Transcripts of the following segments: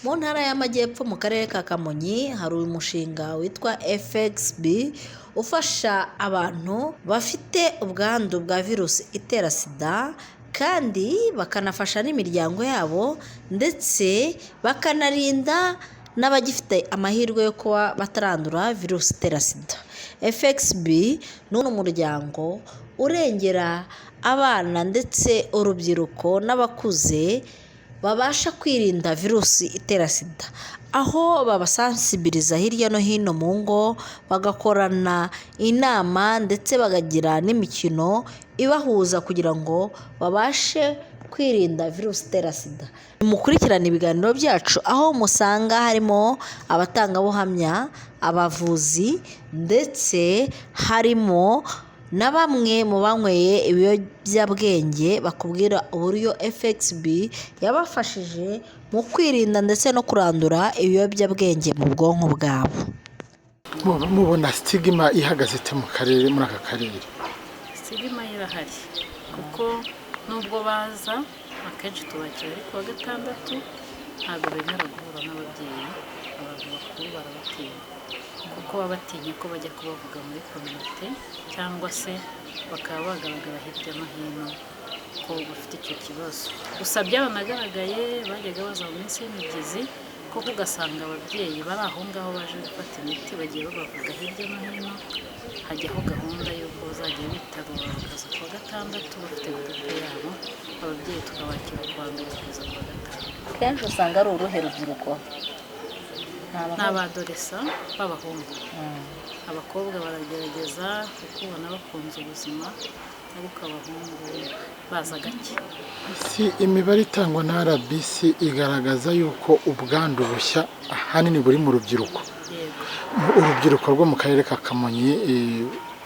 Mu ntara y'Amajyepfo mu karere ka Kamonyi hari umushinga witwa FXB ufasha abantu bafite ubwandu bwa virusi itera sida kandi bakanafasha n'imiryango yabo ndetse bakanarinda n'abagifite amahirwe yo kuba batarandura virusi itera sida. FXB ni umuryango urengera abana ndetse urubyiruko n'abakuze babasha kwirinda virusi itera sida, aho babasansibiliza hirya no hino mu ngo, bagakorana inama ndetse bakagira n'imikino ibahuza kugira ngo babashe kwirinda virusi itera sida. Mukurikirane ibiganiro byacu aho musanga harimo abatangabuhamya, abavuzi ndetse harimo na bamwe mu banyweye ibiyobyabwenge bakubwira uburyo FXB yabafashije mu kwirinda ndetse no kurandura ibiyobyabwenge mu bwonko bwabo. Mubona stigma ihagaze mu karere, muri aka karere? Stigma irahari kuko nubwo baza akenshi tubakira ariko wa gatandatu ntabwo bemera guhura n'ababyeyi. Abantu bakuru barabatinya kuko baba batinya ko bajya kubavuga muri komite cyangwa se bakaba bagaragara hirya no hino ko bafite icyo kibazo. Gusa byaranagaragaye, bajyaga baza mu minsi y'imigezi koko ugasanga ababyeyi bari aho ngaho baje gufata imiti bagiye babavuga hirya no hino. Hajyaho gahunda y'uko bazajya bitabira bakaza ku wa gatandatu bafite gurupe yabo, ababyeyi tukabakira ku wa mbere kugeza ku wa gatanu. Kenshi usanga ari uruhe rubyiruko? Ni abadoresa b'abahungu. Abakobwa baragerageza kuko ubona bakunze ubuzima, ariko abahungu baza gake. Si imibare itangwa na RBC igaragaza yuko ubwandu bushya ahanini buri mu rubyiruko. Yego. Urubyiruko rwo mu karere ka Kamonyi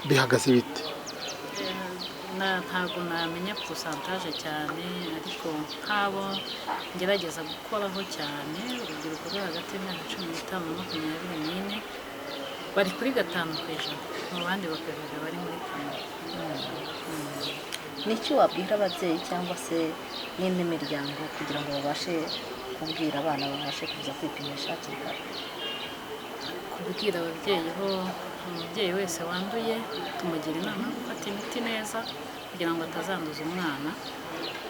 bihagaze bite? Ntabwo namenya pourcentage cyane, ariko nk'abo ngerageza gukoraho cyane, urubyiruko rwo hagati y'imyaka 15 na 24 bari kuri 5%, mu bandi bakavuga bari muri Kamonyi. Ni iki wabwira ababyeyi cyangwa se n'indi miryango kugira ngo babashe kubwira abana babashe kuza kwipimisha hakiri kare? Kubwira ababyeyi ho, umubyeyi wese wanduye tumugira inama yo gufata imiti neza kugira ngo atazanduza umwana.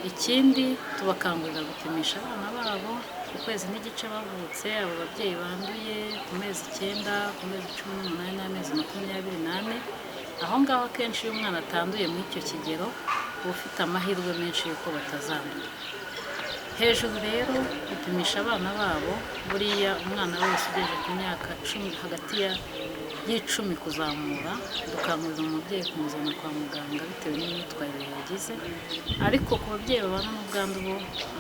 Ikindi tubakangurira gupimisha abana babo ku kwezi n'igice bavutse, abo babyeyi banduye ku mezi 9, ku mezi 18 n'amezi 24. Aho ngaho akenshi iyo umwana atanduye muri icyo kigero uba ufite amahirwe menshi y'uko batazandura. Hejuru rero gupimisha abana babo, buriya umwana wese ugejeje ku myaka 10, hagati y'icumi kuzamura, dukangurira umubyeyi kumuzana kwa muganga bitewe n'imyitwarire yagize. Ariko ku babyeyi babana n'ubwandu bo,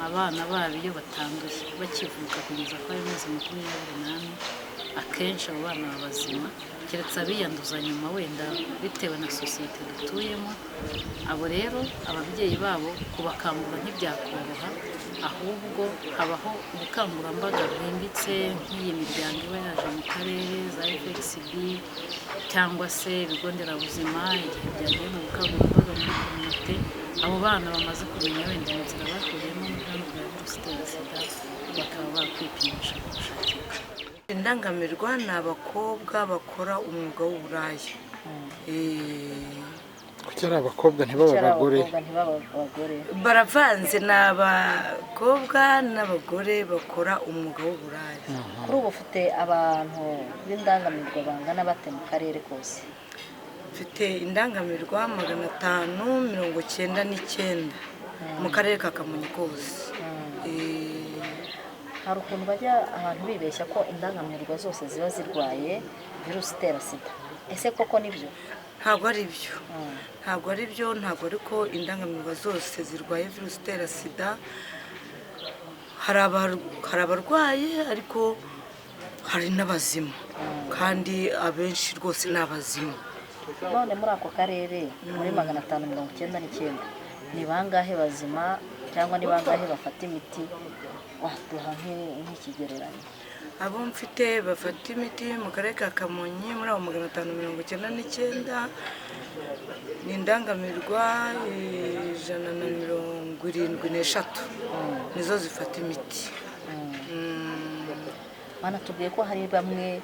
abana babo iyo batanduye bakivuka kugeza ku mezi 28, akenshi abo bana babazima, keretse abiyanduza nyuma wenda bitewe na sosiyete dutuyemo. Abo rero ababyeyi babo kubakangura ntibyakoroha, ahubwo habaho ubukangurambaga bwimbitse nk'iyi miryango iba yaje mu karere za FXB cyangwa se ibigo nderabuzima, igihe byagiye mu bukangurambaga muri komite, abo bana bamaze kumenya wenda inzira bahuriyemo n'ubwandu bwa virusi itera sida bakaba bakwipimisha kubushakira. Indangamirwa ni abakobwa bakora umwuga w'uburaya. Kuki ari abakobwa ntibaba abagore? Baravanze, ni abakobwa n'abagore bakora umwuga w'uburaya. Kuri ubu ufite abantu b'indangamirwa bangana bate mu karere kose? Mfite indangamirwa 599 mu karere ka Kamonyi kose. Hari ukuntu bajya abantu bibeshya ko indangamirwa zose ziba zirwaye virusi itera sida. Ese koko nibyo? Ntabwo ari byo. Ntabwo ari byo, ntabwo ariko indangamirwa zose zirwaye virusi itera sida. Hari abarwaye ariko hari n'abazima, kandi abenshi rwose ni abazima. None muri ako karere muri 599 ni bangahe bazima cyangwa ni bangahe bafata imiti? Waduha nk'ikigereranyo. Abo mfite bafata imiti mu karere ka Kamonyi muri abo 599 ni indangamirwa 173 nizo zifata imiti. banatubwiye ko hari bamwe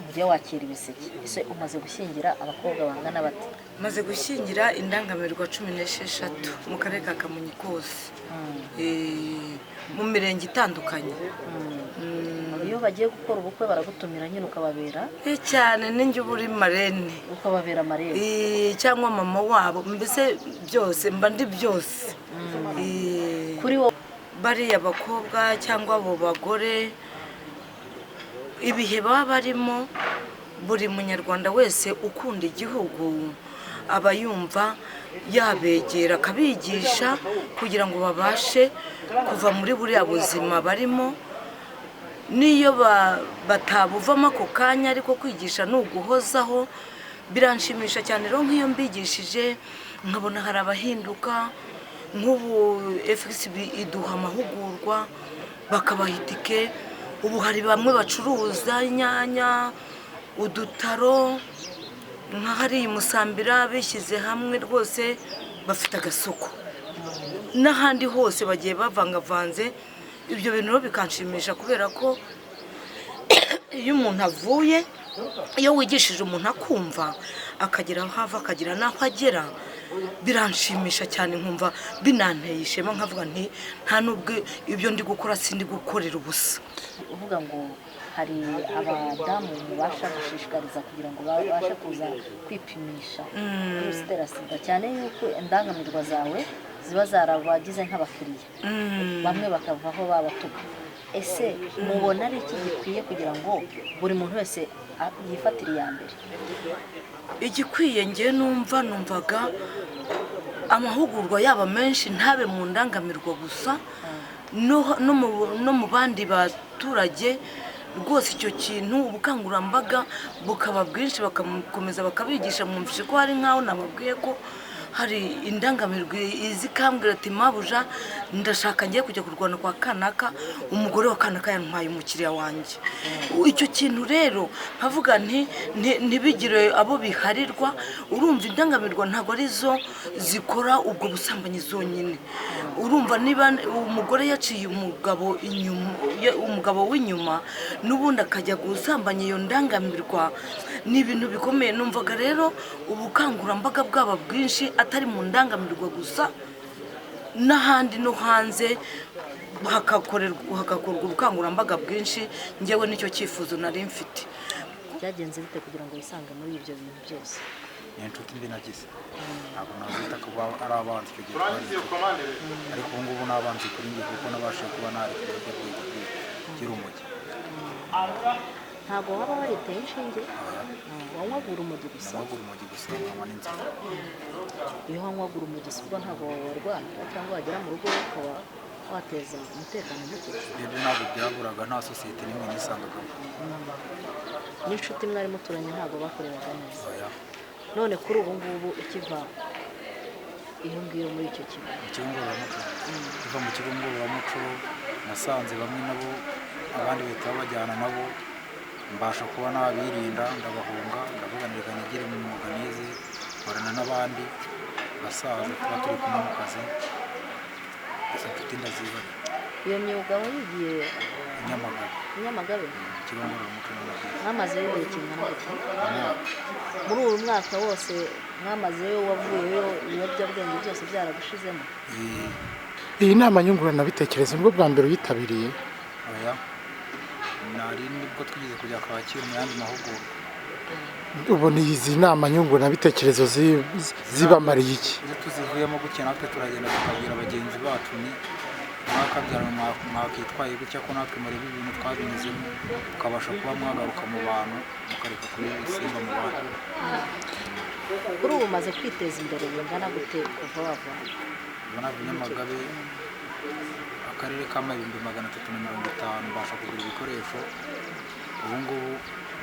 ujya wakira ibiseke. Ese umaze gushyingira abakobwa bangana bate? maze gushyingira indangamirwa 16 mu karere ka Kamonyi kose, mu mirenge itandukanye. Iyo bagiye gukora ubukwe baragutumira nyine ukababera cyane, ninjye uri marene, ukababera marene cyangwa mama wabo, mbese byose mba ndi byose. Kuri wo bariya bakobwa cyangwa abo bagore, ibihe baba barimo, buri munyarwanda wese ukunda igihugu aba yumva yabegera akabigisha kugira ngo babashe kuva muri buriya buzima barimo. Niyo batabuvamo ako kanya, ariko kwigisha ni uguhozaho. Biranshimisha cyane rero nk'iyo mbigishije nkabona hari abahinduka. Nk'ubu FXB iduha amahugurwa bakabaha itike. Ubu hari bamwe bacuruza inyanya, udutaro, nka hariya i Musambira bishyize hamwe rwose bafite agasoko. N'ahandi hose bagiye bavangavanze. Ibyo bintu rero bikanshimisha kubera ko iyo umuntu avuye, iyo wigishije umuntu akumva akagera aho hava akagira n'aho agera, biranshimisha cyane, nkumva binanteye ishema, nkavuga nti nta nubwo ibyo ndi gukora sindi gukorera ubusa. uvuga ngo hari abadamu mubasha gushishikariza kugira ngo babashe kuza kwipimisha virusi itera sida, cyane yuko indangamirwa zawe ziba zarabagize nk'abakiriya, bamwe bakavaho babatuka. Ese mubona ari iki gikwiye kugira ngo buri muntu wese yifatire iya mbere? Igikwiye ngiye numvaga amahugurwa yaba menshi, ntabe mu ndangamirwa gusa, no mu bandi baturage rwose. Icyo kintu ubukangurambaga bukaba bwinshi, bakakomeza bakabigisha. Mwumvise ko hari nkaho nababwiye ko hari indangamirwa izi kambwira ati mabuja ndashaka ngiye kujya kurwana kwa kanaka, umugore wa kanaka yantwaye umukiriya wanjye. Icyo kintu rero nkavuga ntibigire abo biharirwa. Urumva indangamirwa ntabwo ari zo zikora ubwo busambanyi zonyine. Urumva niba umugore yaciye umugabo inyuma, umugabo w'inyuma, n'ubundi akajya gusambanya iyo ndangamirwa, ni ibintu bikomeye. Numvaga rero ubukangurambaga bwaba bwinshi, atari mu ndangamirwa gusa, n'ahandi no hanze hagakorwa ubukangurambaga bwinshi. Njyewe nicyo cyifuzo nari mfite. Byagenze bite kugira ngo wisange muri ibyo bintu byose? Ni inshuti mbi nagize, ntabwo nazita kuba ari abanzi icyo gihe ariko ubu ngubu n'abanzi kuri njye kuko nabashije kuba narekera kugira umujyi. Ntabwo waba wariteye inshinge? Wanywaga urumogi gusa? Nanywaga urumogi gusa, nkanywa n'inzoga. Iyo wanywaga urumogi si ubwo ntabwo warwana cyangwa wagera mu rugo ukaba wateza umutekano muke? Ibyo ntabwo byaburaga, nta sosiyete n'imwe nisangagamo. N'inshuti mwari muturanye ntabwo bakorebaga neza? None kuri ubu ngubu ukiva iyo ngiyo muri icyo kigo, ikigo ngororamuco, kiva mu kigo ngororamuco, nasanze bamwe nabo abandi bahita babajyana nabo, mbasha kuba nabirinda ndabahunga, ndavuga reka nigire mu mwuga nize, nkorana n'abandi basaza tuba turi kumwe mu kazi, gusa mfite ndazibara. Iyo myuga wayigiye Nyamagabe? Ikigo ngororamuco n'amaguru. Mwamazeyo igihe kingana iki? Muri uyu mwaka wose mwamazeyo, wavuyeyo ibiyobyabwenge byose byaragushizemo? Iyi nama nyunguranabitekerezo nibwo bwa mbere uyitabiriye? Oya, nari nibwo twigeze kujya Kacyiru mu yandi mahugurwa. Ubona izi nama nyunguranabitekerezo zibamariye iki? Iyo tuzivuyemo gutya natwe turagenda tukabwira bagenzi bacu ni mwakabyara mwakitwaye gutya ko natwe mureba ibintu twabinyuzemo, ukabasha kuba mwagaruka mu bantu mukareka kubisimba mu bantu. Kuri ubu umaze kwiteza imbere bingana gute kuva wava? Ubona Nyamagabe akarere k'amayumbi 350 mbasha kugura ibikoresho. Ubu ngubu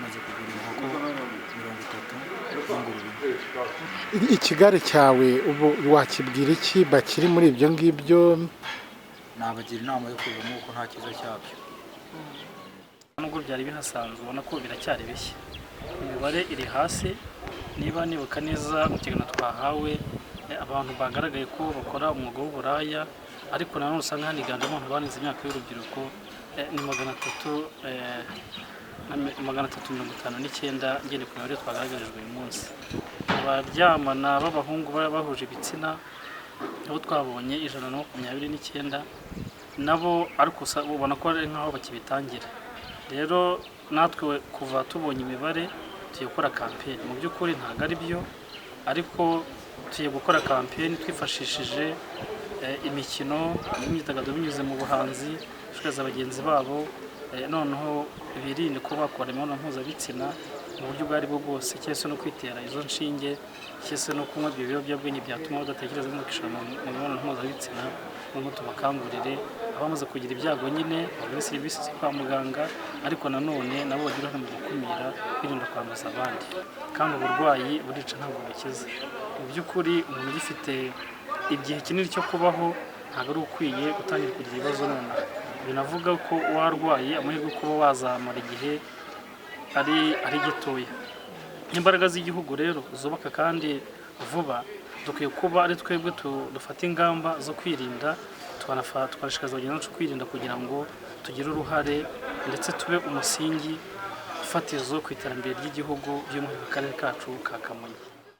maze kugura inkoko 30 n'ingurube. Ikigare cyawe ubu wakibwira iki bakiri muri ibyo ngibyo? Nabagira inama yo kubivamo kuko nta kiza cyabyo. Nubwo byari bihasanzwe ubona ko biracyari bishya, imibare iri hasi. Niba nibuka neza mu kiganiro twahawe, abantu bagaragaye ko bakora umwuga w'uburaya, ariko nanone usanga haniganjemo abantu banize imyaka y'urubyiruko, ni 359 ngene ku mibare twagaragarijwe uyu munsi. Abaryamana b'abahungu bahuje ibitsina nabo twabonye 129 nabo ariko ubona ko ari nkaho bakibitangira. Rero natwe kuva tubonye imibare tugiye gukora campaign, mu by'ukuri ntabwo ari byo, ariko tugiye gukora campaign twifashishije imikino n'imyidagaduro binyuze mu buhanzi, dushishikariza bagenzi babo noneho birinde ko bakora imibonano mpuzabitsina mu buryo ubwo ari bwo bwose, cyangwa se no kwitera izo nshinge, cyangwa se no kunywa ibyo biyobyabwenge byatuma badatekereza no kwishora mu mibonano mpuzabitsina. N'ubu tubakangurire abamaze kugira ibyago nyine bagana serivisi zo kwa muganga, ariko nanone nabo bagira uruhare mu gukumira kwirinda kwanduza abandi, kandi uburwayi burica ntabwo bukiza. Mu by'ukuri umuntu ugifite igihe kinini cyo kubaho ntabwo ari ukwiye gutangira kugira ibibazo nonaha. Binavuga ko warwaye amahirwe kuba wazamara igihe ari gitoya. Imbaraga z'igihugu rero zubaka kandi vuba, dukwiye kuba ari twebwe dufata ingamba zo kwirinda, twanashishikariza bagenzi bacu kwirinda kugira ngo tugire uruhare ndetse tube umusingi fatizo ku iterambere ry'igihugu by'umwihariko akarere kacu ka Kamonyi.